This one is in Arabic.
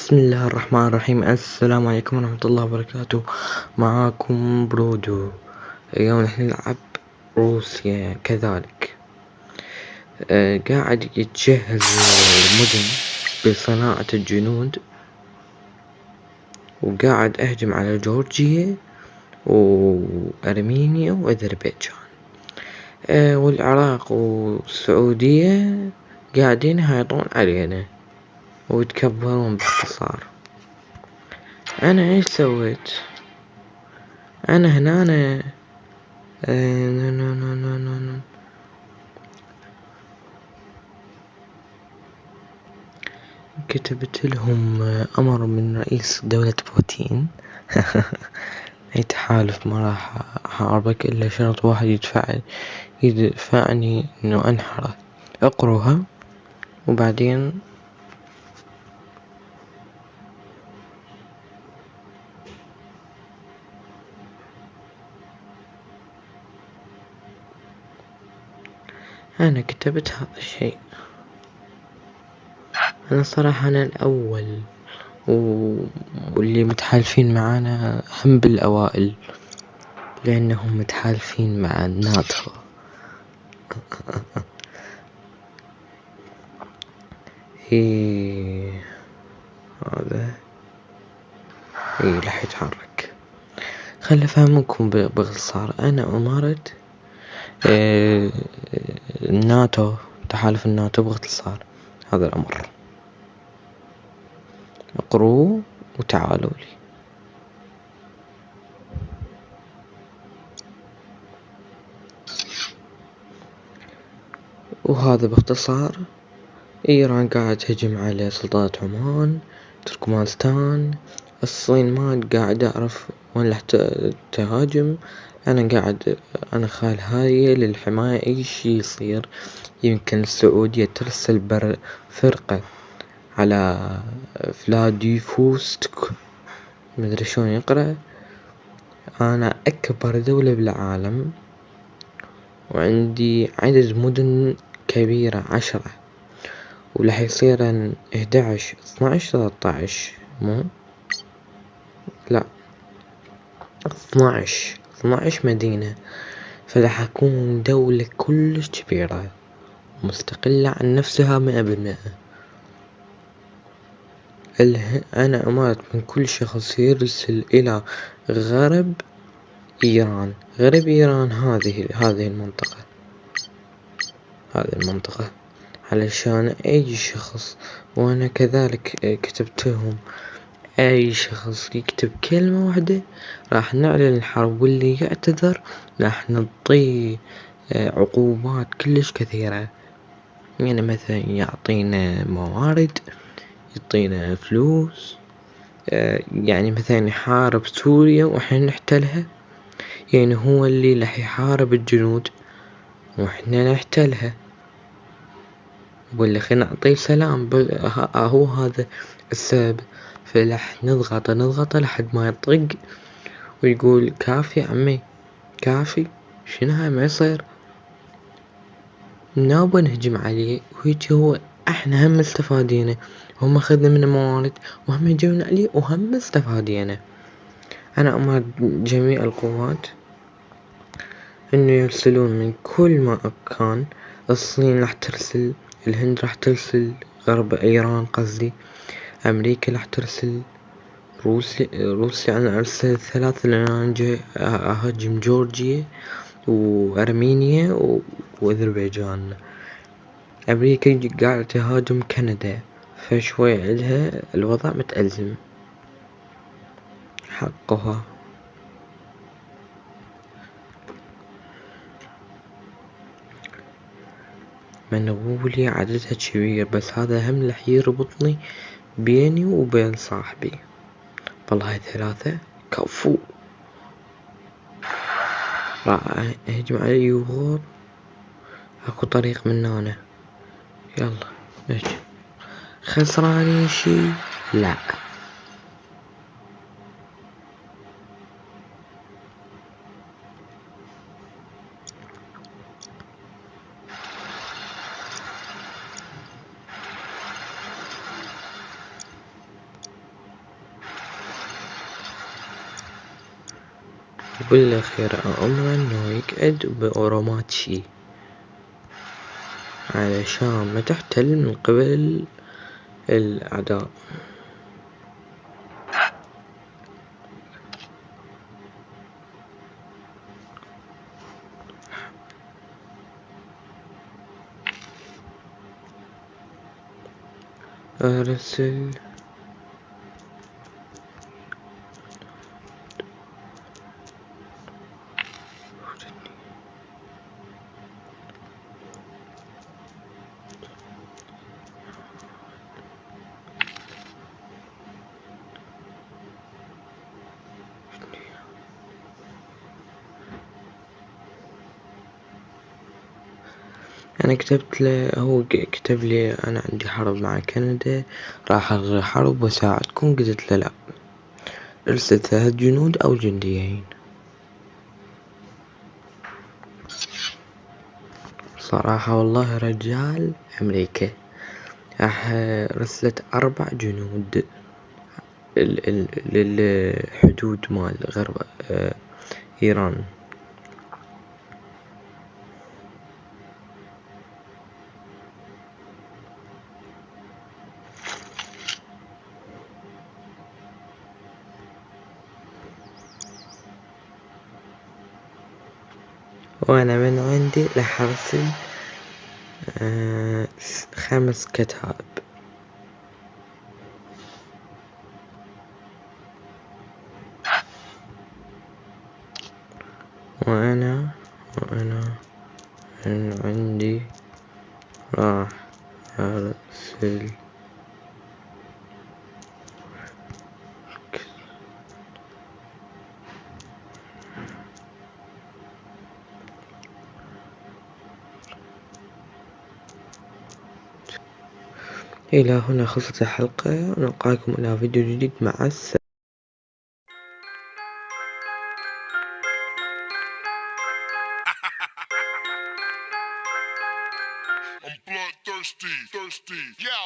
بسم الله الرحمن الرحيم. السلام عليكم ورحمة الله وبركاته. معاكم برودو. اليوم نحن نلعب روسيا كذلك. قاعد يتجهز المدن بصناعة الجنود، وقاعد أهجم على جورجيا وأرمينيا وأذربيجان. والعراق والسعودية قاعدين يهايطون علينا ويتكبرون باختصار. أنا إيش سويت؟ أنا هنا كتبت لهم أمر من رئيس دولة بوتين أي تحالف ما راح أحاربك إلا شرط واحد يدفعني إنه أنحره. اقروها وبعدين أنا كتبت هذا الشيء. أنا صراحة أنا الأول واللي متحالفين معانا هم بالأوائل لأنهم متحالفين مع الناتو. هذا راح يتحرك. خل أفهمكم باختصار. أنا أمرت الناتو، تحالف الناتو باختصار. هذا الأمر اقروه وتعالوا لي. وهذا باختصار. إيران قاعد تهجم على سلطنة عمان، تركمانستان، الصين ما قاعد أعرف وين راح تهاجم. أنا خال هاي للحماية أي شي يصير. يمكن السعودية ترسل فرقة على فلاديفوستك، مدري شلون يقرأ. أنا أكبر دولة بالعالم وعندي عدد مدن كبيرة 10، وراح يصير 11 12 13 مو لا 12 مدينة. فراح أكون دولة كلش كبيرة مستقلة عن نفسها 100%. أنا أمرت من كل شخص يرسل إلى غرب إيران هذه المنطقة علشان أي شخص، وأنا كذلك كتبتهم أي شخص يكتب كلمة واحدة راح نعلن الحرب، واللي يعتذر راح نعطيه عقوبات كلش كثيرة. يعني مثلا يعطينا موارد، يعطينا فلوس. يعني مثلا يحارب سوريا وإحنا نحتلها، يعني هو اللي راح يحارب الجنود وإحنا نحتلها، ولا خلينا نعطيه سلام. هو هذا السبب. فراح نضغط لحد ما يطق ويقول كافي عمي كافي. شنو هاي ما يصير. نابا نهجم عليه وهيجي هو. احنا هم استفادينا، هم اخذنا من موارد وهم هجمنا عليه وهم استفادينا. انا امر جميع القوات انه يرسلون من كل مكان. الصين راح ترسل، الهند راح ترسل، غرب ايران قصدي، امريكا راح ترسل، روسيا انا ارسلت 3 لان انا جاي اهاجم جورجيا وارمينيا واذربيجان. امريكا قاعدة تهاجم كندا، فشوي عندها الوضع متأزم حقها. منغوليا عددها كبير، بس هذا هم رح يربطني بيني وبين صاحبي. والله هاي 3 كفو. راح اهجم على يوغور. اكو طريق من هنا، يلا اهجم. خسراني شي؟ لا. وبالأخير أمره إنه يقعد بأوروماتشي علشان ما تحتل من قبل الأعداء. أرسل أنا كتبت له، هو كتب لي أنا عندي حرب مع كندا، راح ألغي حرب وأساعدكم. قلت له لأ، ارسل 3 جنود أو جنديين. صراحة والله رجال أمريكا. راح رسلت 4 جنود للحدود مال غرب إيران. وأنا من عندي راح أرسل 5 كتائب. وأنا من عندي راح أرسل إلى هنا خلصت الحلقة، نلقاكم إلى فيديو جديد. مع السلامة. I'm bloodthirsty, yo.